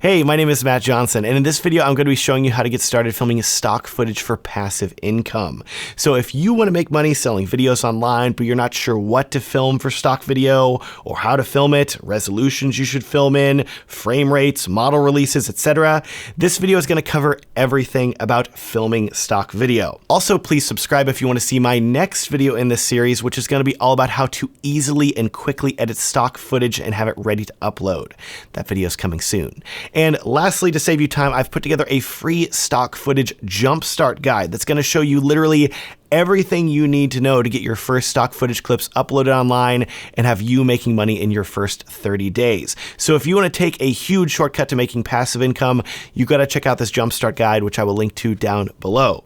Hey, my name is Matt Johnson, and in this video, I'm going to be showing you how to get started filming stock footage for passive income. So if you want to make money selling videos online, but you're not sure what to film for stock video or how to film it, resolutions you should film in, frame rates, model releases, etc., this video is going to cover everything about filming stock video. Also, please subscribe if you want to see my next video in this series, which is going to be all about how to easily and quickly edit stock footage and have it ready to upload. That video is coming soon. And lastly, to save you time, I've put together a free stock footage jumpstart guide that's going to show you literally everything you need to know to get your first stock footage clips uploaded online and have you making money in your first 30 days. So if you want to take a huge shortcut to making passive income, you got to check out this jumpstart guide, which I will link to down below.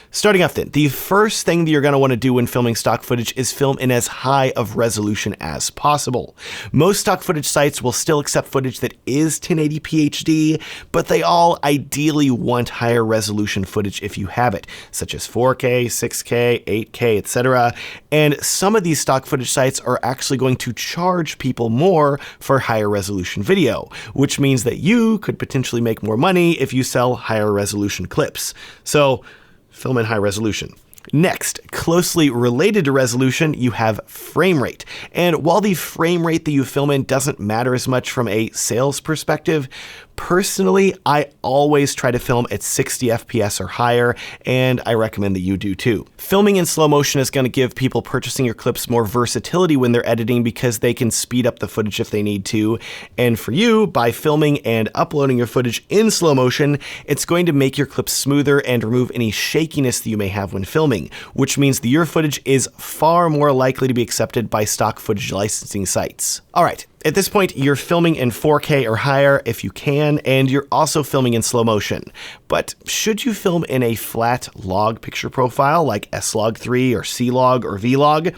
Starting off then, the first thing that you're going to want to do when filming stock footage is film in as high of resolution as possible. Most stock footage sites will still accept footage that is 1080p HD, but they all ideally want higher resolution footage if you have it, such as 4K, 6K, 8K, etc. And some of these stock footage sites are actually going to charge people more for higher resolution video, which means that you could potentially make more money if you sell higher resolution clips. So film in high resolution. Next, closely related to resolution, you have frame rate. And while the frame rate that you film in doesn't matter as much from a sales perspective, personally, I always try to film at 60 FPS or higher, and I recommend that you do too. Filming in slow motion is going to give people purchasing your clips more versatility when they're editing because they can speed up the footage if they need to. And for you, by filming and uploading your footage in slow motion, it's going to make your clips smoother and remove any shakiness that you may have when filming, which means that your footage is far more likely to be accepted by stock footage licensing sites. All right. At this point, you're filming in 4K or higher if you can, and you're also filming in slow motion. But should you film in a flat log picture profile like S-Log3 or C-Log or V-Log?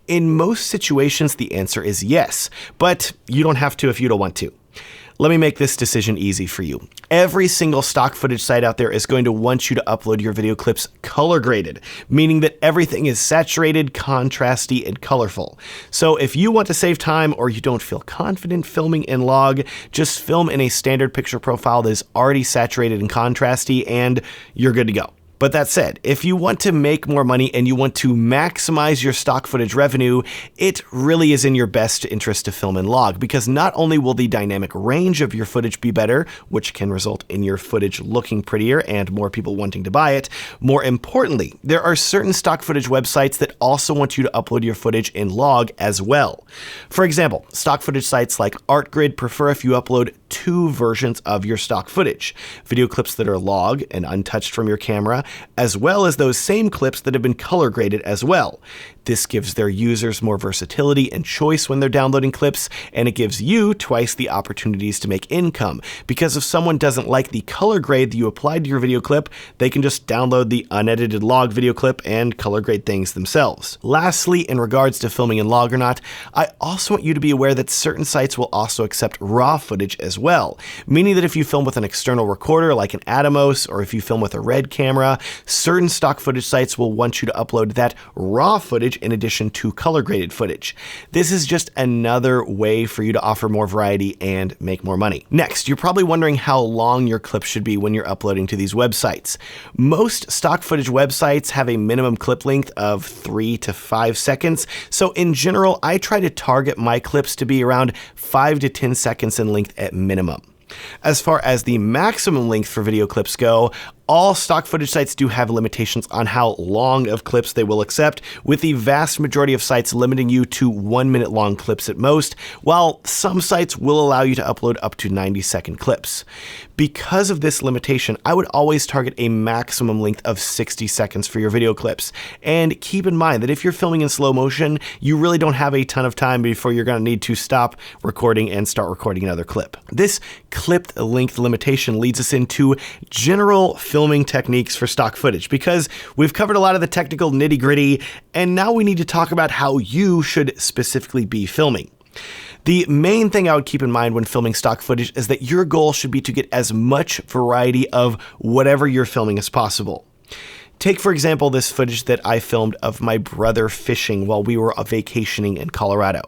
In most situations, the answer is yes, but you don't have to if you don't want to. Let me make this decision easy for you. Every single stock footage site out there is going to want you to upload your video clips color graded, meaning that everything is saturated, contrasty, and colorful. So if you want to save time or you don't feel confident filming in log, just film in a standard picture profile that is already saturated and contrasty, and you're good to go. But that said, if you want to make more money and you want to maximize your stock footage revenue, it really is in your best interest to film in log, because not only will the dynamic range of your footage be better, which can result in your footage looking prettier and more people wanting to buy it, more importantly, there are certain stock footage websites that also want you to upload your footage in log as well. For example, stock footage sites like ArtGrid prefer if you upload two versions of your stock footage: video clips that are log and untouched from your camera, as well as those same clips that have been color graded as well. This gives their users more versatility and choice when they're downloading clips, and it gives you twice the opportunities to make income, because if someone doesn't like the color grade that you applied to your video clip, they can just download the unedited log video clip and color grade things themselves. Lastly, in regards to filming in log or not, I also want you to be aware that certain sites will also accept raw footage as well, meaning that if you film with an external recorder like an Atomos, or if you film with a Red camera, certain stock footage sites will want you to upload that raw footage in addition to color graded footage. This is just another way for you to offer more variety and make more money. Next, you're probably wondering how long your clip should be when you're uploading to these websites. Most stock footage websites have a minimum clip length of 3 to 5 seconds. So in general, I try to target my clips to be around 5 to 10 seconds in length at minimum. As far as the maximum length for video clips go, all stock footage sites do have limitations on how long of clips they will accept, with the vast majority of sites limiting you to 1 minute long clips at most, while some sites will allow you to upload up to 90-second clips. Because of this limitation, I would always target a maximum length of 60 seconds for your video clips. And keep in mind that if you're filming in slow motion, you really don't have a ton of time before you're going to need to stop recording and start recording another clip. This clipped length limitation leads us into general filming techniques for stock footage, because we've covered a lot of the technical nitty-gritty, and now we need to talk about how you should specifically be filming. The main thing I would keep in mind when filming stock footage is that your goal should be to get as much variety of whatever you're filming as possible. Take, for example, this footage that I filmed of my brother fishing while we were vacationing in Colorado.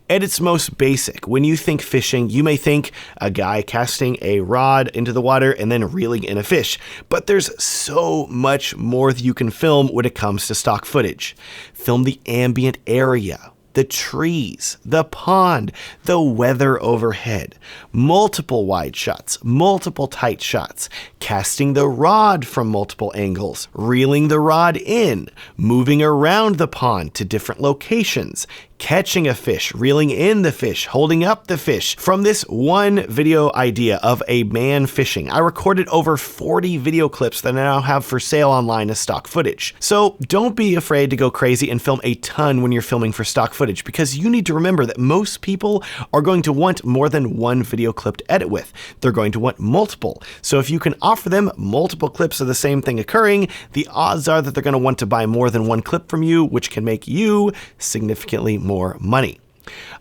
At its most basic, when you think fishing, you may think a guy casting a rod into the water and then reeling in a fish. But there's so much more that you can film when it comes to stock footage. Film the ambient area, the trees, the pond, the weather overhead, multiple wide shots, multiple tight shots, casting the rod from multiple angles, reeling the rod in, moving around the pond to different locations, catching a fish, reeling in the fish, holding up the fish. From this one video idea of a man fishing, I recorded over 40 video clips that I now have for sale online as stock footage. So don't be afraid to go crazy and film a ton when you're filming for stock footage, because you need to remember that most people are going to want more than one video clip to edit with. They're going to want multiple. So if you can offer them multiple clips of the same thing occurring, the odds are that they're going to want to buy more than one clip from you, which can make you significantly more money.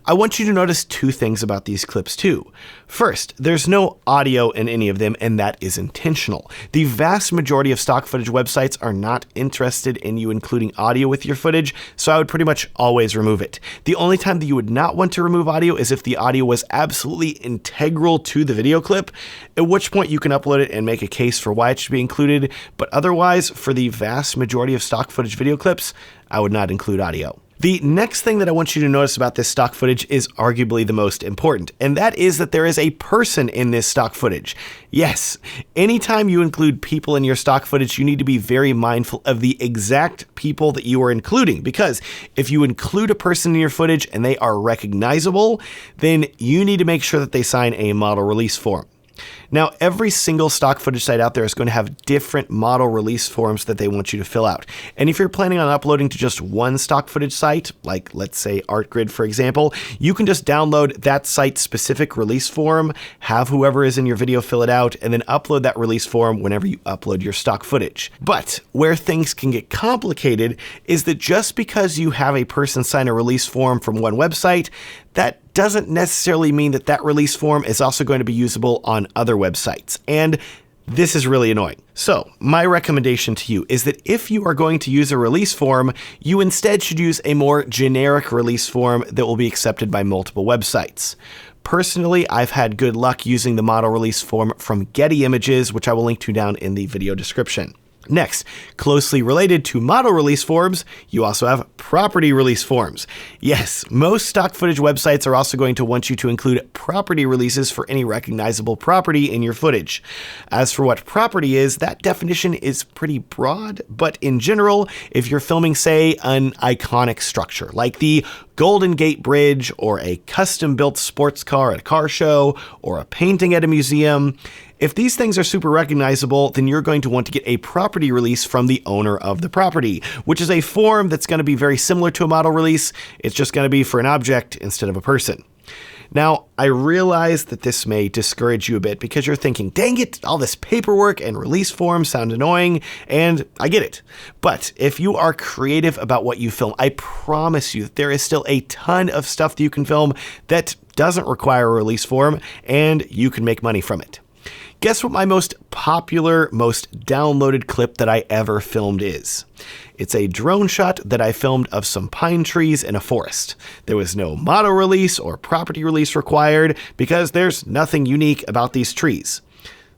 I want you to notice two things about these clips too. First, there's no audio in any of them, and that is intentional. The vast majority of stock footage websites are not interested in you including audio with your footage, so I would pretty much always remove it. The only time that you would not want to remove audio is if the audio was absolutely integral to the video clip, at which point you can upload it and make a case for why it should be included, but otherwise, for the vast majority of stock footage video clips, I would not include audio. The next thing that I want you to notice about this stock footage is arguably the most important, and that is that there is a person in this stock footage. Yes, anytime you include people in your stock footage, you need to be very mindful of the exact people that you are including, because if you include a person in your footage and they are recognizable, then you need to make sure that they sign a model release form. Now, every single stock footage site out there is going to have different model release forms that they want you to fill out. And if you're planning on uploading to just one stock footage site, like let's say ArtGrid, for example, you can just download that site specific release form, have whoever is in your video fill it out, and then upload that release form whenever you upload your stock footage. But where things can get complicated is that just because you have a person sign a release form from one website, that doesn't necessarily mean that that release form is also going to be usable on other websites. And this is really annoying. So my recommendation to you is that if you are going to use a release form, you instead should use a more generic release form that will be accepted by multiple websites. Personally, I've had good luck using the model release form from Getty Images, which I will link to down in the video description. Next, closely related to model release forms, you also have property release forms. Yes, most stock footage websites are also going to want you to include property releases for any recognizable property in your footage. As for what property is, that definition is pretty broad, but in general, if you're filming, say, an iconic structure like the Golden Gate Bridge or a custom-built sports car at a car show or a painting at a museum, if these things are super recognizable, then you're going to want to get a property release from the owner of the property, which is a form that's going to be very similar to a model release. It's just going to be for an object instead of a person. Now, I realize that this may discourage you a bit because you're thinking, dang it, all this paperwork and release forms sound annoying, and I get it. But if you are creative about what you film, I promise you that there is still a ton of stuff that you can film that doesn't require a release form, and you can make money from it. Guess what my most popular, most downloaded clip that I ever filmed is? It's a drone shot that I filmed of some pine trees in a forest. There was no model release or property release required because there's nothing unique about these trees.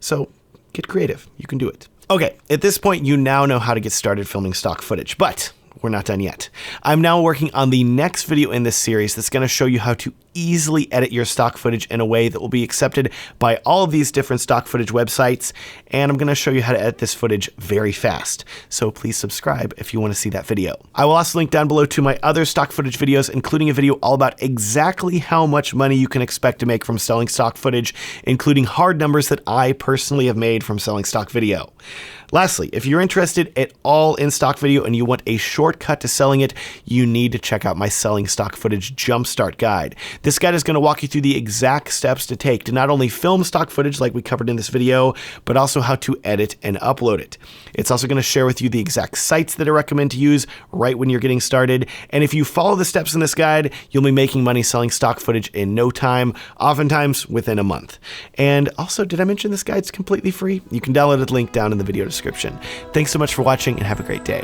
So get creative, you can do it. Okay, at this point you now know how to get started filming stock footage, but we're not done yet. I'm now working on the next video in this series that's going to show you how to easily edit your stock footage in a way that will be accepted by all of these different stock footage websites, and I'm going to show you how to edit this footage very fast. So please subscribe if you want to see that video. I will also link down below to my other stock footage videos, including a video all about exactly how much money you can expect to make from selling stock footage, including hard numbers that I personally have made from selling stock video. Lastly, if you're interested at all in stock video and you want a shortcut to selling it, you need to check out my Selling Stock Footage Jumpstart Guide. This guide is going to walk you through the exact steps to take to not only film stock footage like we covered in this video, but also how to edit and upload it. It's also going to share with you the exact sites that I recommend to use right when you're getting started. And if you follow the steps in this guide, you'll be making money selling stock footage in no time, oftentimes within a month. And also, did I mention this guide's completely free? You can download the link down in the video description. Thanks so much for watching and have a great day.